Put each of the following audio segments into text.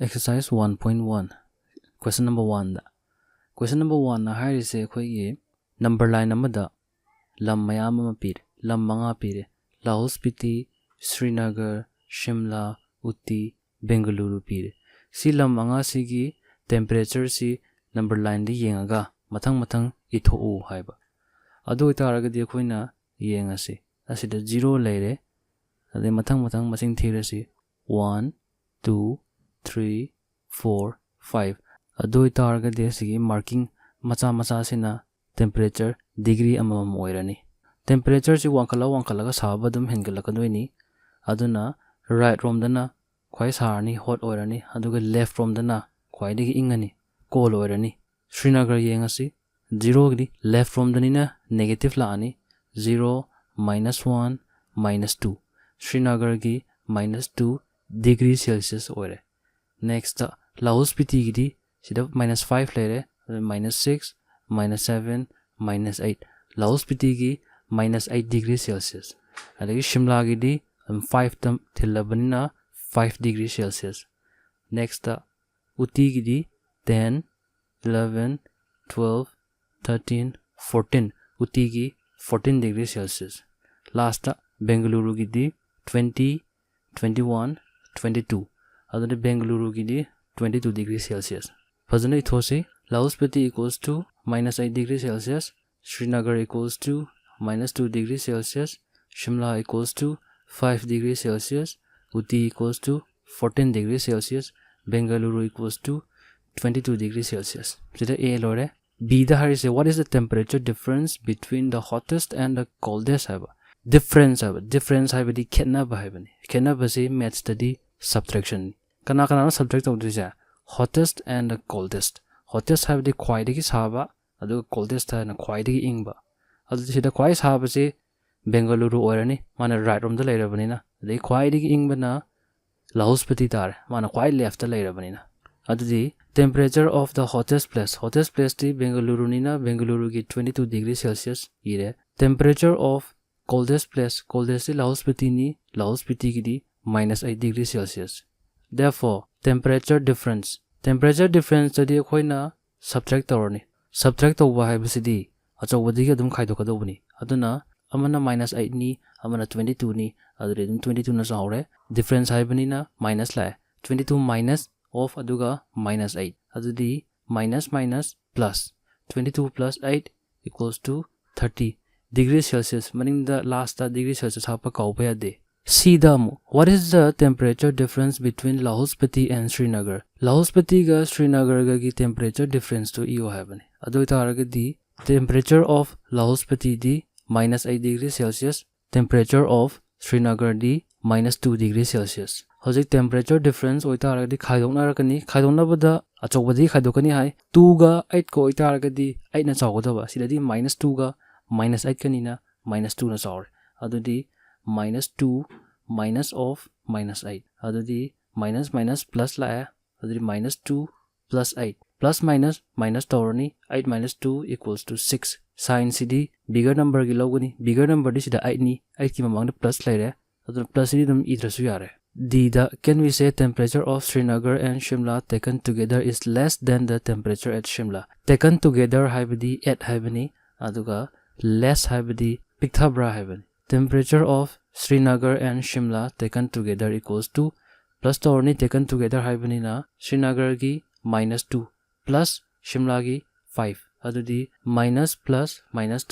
Exercise 1.1 Question number 1 Question number 1 na hai se khoi ye number line amada lam mayam ama pir lam manga pire Lahore Spiti Srinagar Shimla Uti Bengaluru pire si lam manga si gi temperature si number line di yengaga mathang itho haiba adu itaraga di khoi na yenga si asida 0 leire ade mathang masing thira si 1 2 3 4 5 adoi targa de sigi marking macha sina temperature degree amam oirani temperature si wankala ga saba dum hengala kadoi aduna right rom dana khoi sarni hot oirani aduga left rom dana khoi digi ingani cold oirani Srinagar yengasi 0 gi left rom danina negative la ani 0 -1 -2 Srinagar gi -2 degree Celsius oire Next, Lahore Spiti gidi sida -5 lere -6 -7 -8 Lahore Spiti gi -8 degree Celsius adagi Shimla gidi 5 tam thilabanina 5 degree Celsius Next, Uti gidi 10 11 12 13 14 Uti gi 14 degree Celsius Last, Bengaluru gidi 20 21 22 Adone Bengaluru gidi 22 degrees Celsius. Fazana ithose Lahore Spiti equals to -8 degrees Celsius, Srinagar equals to -2 degrees Celsius, Shimla equals to 5 degrees Celsius, Uti equals to 14 degrees Celsius, Bengaluru equals to 22 degrees Celsius. Sida A lore B da hari say what is the temperature difference between the hottest and the coldest haiba. Difference haiba di Khngdaba haibani. Khngdaba se math study subtraction. Kana subtract tawdrisa hottest and the coldest have the khwaidagi saba adu coldest na khwaidagi ingba adu sida khwai saba se Bengaluru oirani mana right rom da leirabani na de khwaidagi ingba na Lahore Spiti tar mana khwai left da leirabani na adu di temperature of the hottest place di Bengaluru ni na Bengaluru gi 22 degrees Celsius ire temperature of coldest di Lahore Spiti ni Lahore Spiti gi di -8 degrees Celsius Therefore, temperature difference tadi khoina subtract tawrani subtract tawba haibasidi achawadi adum khaidokadobani aduna amana -8 ni amana 22 ni adure dum 22 na sawre difference haibani na minus la 22 minus of aduga -8 adudi minus plus 22 plus 8 equals to 30 degrees Celsius meaning the last degree Celsius hapa kaupa de Sidamu, what is the temperature difference between Lahore Spiti and Srinagar? Lahore Spiti ga Srinagar ga gi temperature difference to iyo haibani. Adu itaraga di temperature of Lahore Spiti di -8 degrees Celsius, temperature of Srinagar di -2 degrees Celsius. Hojik temperature difference oitaraga di khaidongna bada achobadi khaidokani hai 2 ga 8 ko oitaraga di 8 na chagodaba sidadi -2 ga -8 kanina -2 na chawre. Adu di -2 minus of -8 adudi minus plus la adudi -2 plus 8 plus minus tawrani 8 minus 2 equals to 6 sign cd bigger number gi logani bigger number di sida 8 ni 8 ki mamang na plus laire adu plus ni dum idrasu yare can we say temperature of Srinagar and Shimla taken together is less than the temperature at Shimla taken together haibadi at haibani aduga less haibadi pikthabra haibani Temperature of Srinagar and Shimla taken together equals to plus tawrni taken together haibani na Srinagar gi -2 plus Shimla gi 5 adudi minus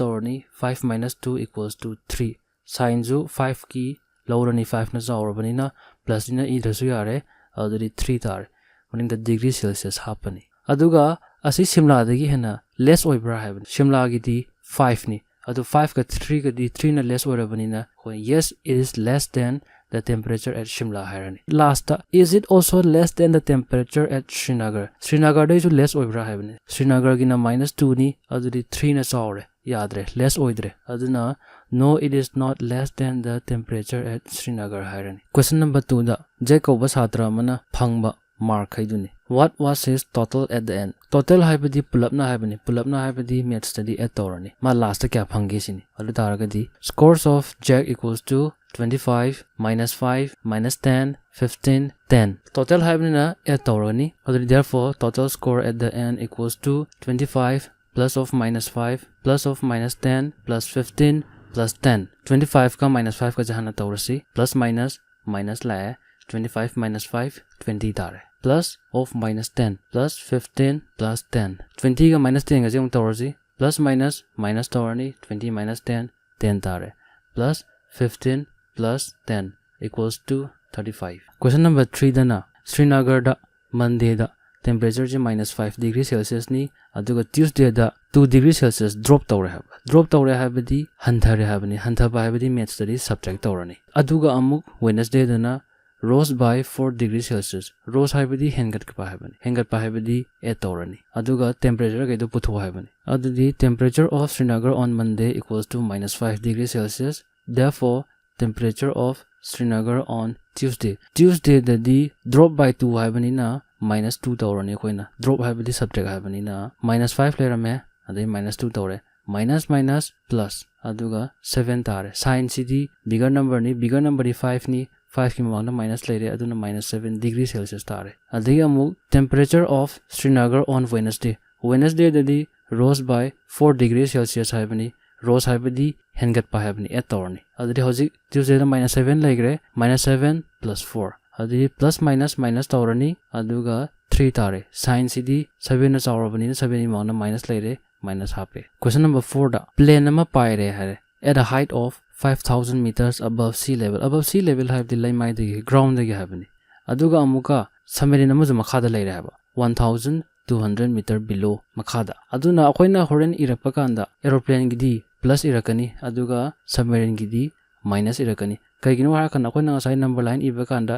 tawrni 5 minus 2 equals to 3 sin ju 5 ki lawrani 5 na zawrabani na plus ina idrasu yare adudi 3 tar meaning the degree Celsius hapani aduga asi Shimla dagi hena less oibra haibani Shimla gi di 5 ni Adu 5 ka 3 ka di 3 na less orabani na yes it is less than the temperature at Shimla hairani last is it also less than the temperature at Srinagar dai ju less oibra haibani Srinagar gi na -2 ni adu di 3 na sawre yadre less oidre aduna no it is not less than the temperature at Srinagar hairani Question number 2 da Jacob satra mana phangba mark haiduni what was his total at the end total haibadi pulapna haibadi math study at torani ma last kya phangi sini adu taragadi scores of Jack equals to 25 minus 5 minus 10 15 10 total haibina at torani adu therefore total score at the end equals to 25 plus of minus 5 plus of minus 10 plus 15 plus 10 25 ka minus 5 ka jahana taurasi plus minus la 25 minus 5 20 tare plus of minus 10 plus 15 plus 10 20 ka minus 10 ka jung taurasi plus minus taurani 20 minus 10 10 tare plus 15 plus 10 equals to 35 question number 3 dana Srinagar da Monday da temperature ji minus 5 degree Celsius ni aduga Tuesday da 2 degree Celsius drop tawre habadi hanthare habani hanthaba habadi math study subtract tawrani aduga amuk Wednesday dana rose by 4 degree Celsius rose habadi hengat pa habadi 8 tawrani aduga temperature ga idu putho habani adudi temperature of Srinagar on Monday equals to minus 5 degree Celsius therefore temperature of Srinagar on Tuesday dadi drop by 2 habani na minus 2 tawrani koina drop habadi subtract habani na minus 5 lerame adai minus 2 tawre minus plus aduga 7 tare sin cd bigger number ni 5 ni 5 ki mamang na minus lere aduna minus 7 degree Celsius tare adai amu temperature of Srinagar on Wednesday dadi rose by 4 degree Celsius habani rose habadi hengat pa habani at tawrani adai hoji Tuesday da minus 7 legre minus 7 plus 4 adi plus minus tawrani aduga 3 tare sin cd 7 na chawrabani na 7 amount na minus lere minus hape question number 4 da plane nama paire hare at a height of 5000 meters above sea level have the lai mai the ground the habani aduga amuka submarine nama makha da leire haba 1200 meter below makha da aduna akoina horen irapa kanda aeroplane gidi plus irakani aduga submarine gidi minus irakani kaigino har kan akoina ngasai number line iba kanda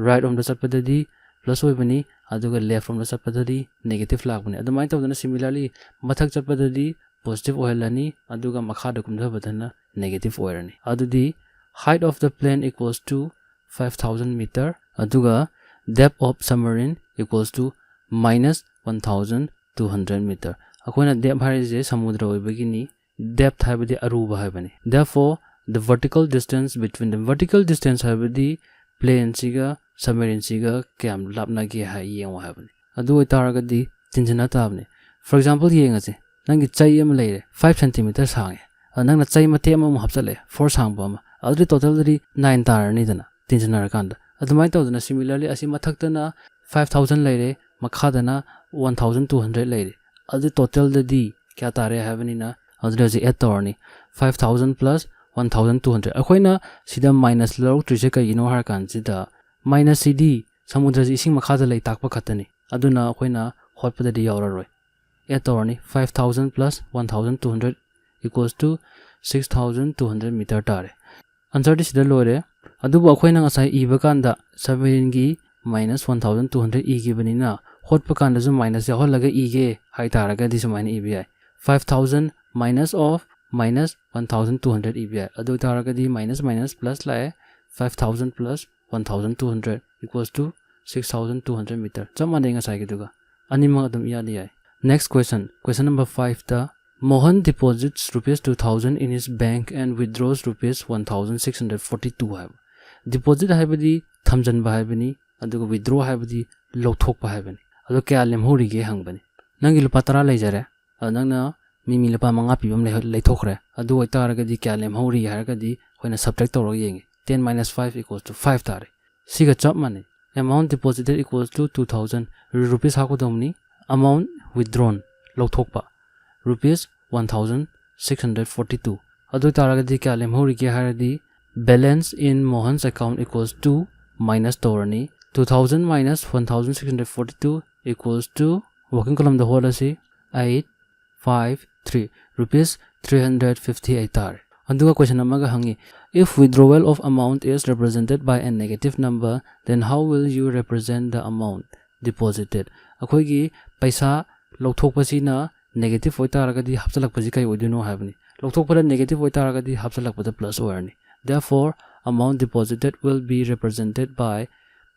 right on the sappadadi plus oibani aduga left from the sappadadi negative lagbani adumai tawdana similarly mathak chappadadi positive oilani aduga makha da kumda badana negative oirani adudi height of the plane equals to 5000 meter aduga depth of submarine equals to minus 1200 meter akoina depth harise samudra oibagini depth habadi aruba habani therefore the vertical distance habadi plane siga submarine siga kyam lapna gi ha yengo habani adu itaragadi tinjana tabne for example yengase nangi chai am leire 5 cm sange nangna chai mate am hapchale 4 sangba ma adu total ri 9 tarani dana tinjana rakanda adumai tawdana similarly asi mathaktana 5000 leire makhadana 1200 leire adu total dadi kya tare habani na adu ji 8 tarani 5000 plus 1200 akoina sida minus law trise ka ino har kan sida minus cd samudra ji ising makha da lai takpa khatani aduna akoina hotpada di yauraroi etorni 5000 plus 1200 equals to 6200 meter tare answer di sida lore adubu akoina ngasai iba kanda submarine gi minus 1200 e gi banina hotpa kanda ju minus ya holaga e ge hai taraga di sumaini ebi 5000 minus of minus 1200 EBI adu taragadi minus plus la 5000 plus 1200 equals to 6200 meter chamane nga sai giduga anima adum yadi ai next question number 5 the Mohan deposits rupees 2000 in his bank and withdraws rupees 1642 have deposit habadi thamjan ba habani adu withdraw habadi lothok ba habani adu kya lemhori ge hangbani nangi lupa tara leijare nangna mimi lapa manga pibam leithokre adu oitaragadi kya lemhori haragadi hoina subtract tawro yengi 10 minus 5 equals to 5 tare siga chap mane amount deposited equals to 2000 rupees hakodomni amount withdrawn lothokpa rupees 1642 adu taragadi kya lemhori ge haradi balance in Mohan's account equals to minus tawrani 2000 minus 1642 equals to working column the whole asi 853 rupees 358 tare anduga question amaga hangi if withdrawal of amount is represented by a negative number then how will you represent the amount deposited akoigi paisa lothokpasina negative oitaragadi hapchalakpasi kai oidino habni lothokpada negative oitaragadi hapchalakpada plus oirni therefore amount deposited will be represented by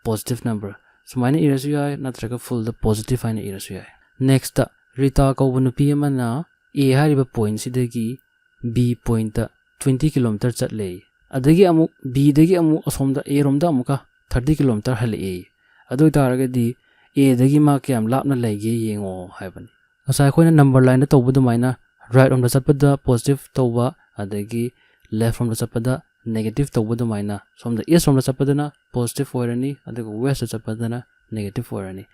positive number sumaina irasu yai natraga full the positive haina irasu yai. Next Rita kauba nupi amana A hariba point sidagi B point 20 km chatle adagi amu B dagi amu asomda A romda amuka 30 km hale adu taragadi A dagi ma kyam lapna lege yengo haibani asai khoina number line da tawbu dumaina right on the chapada positive tawba adagi left from the chapada negative tawbu dumaina somda east from the chapada na positive oirani adaga west the chapada na negative oirani.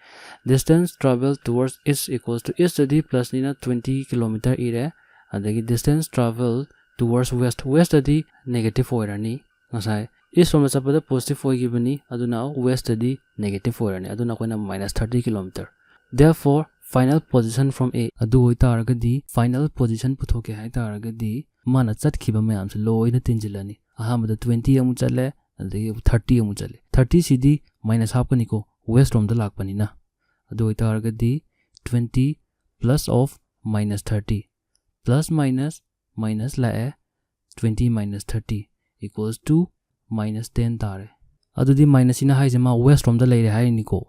Distance travel towards east equals to east adi plus nina 20 km ire adagi distance travel towards west adi negative oirani asai east from the chapada positive oigibani aduna west adi negative oirani aduna koina minus 30 km. Therefore final position from A adu hoitaragadi final position puthoke haitaragadi mana chatkhiba mayam se loina tinjilani ahamada 20 amu chale adagi 30 amu chale 30 cd minus half kaniko west from the lakpanina adu hoitaragadi 20 plus of minus 30 plus minus lae 20 minus 30 equals to minus 10 tare adudi minus ina haijama west from the leire hainiko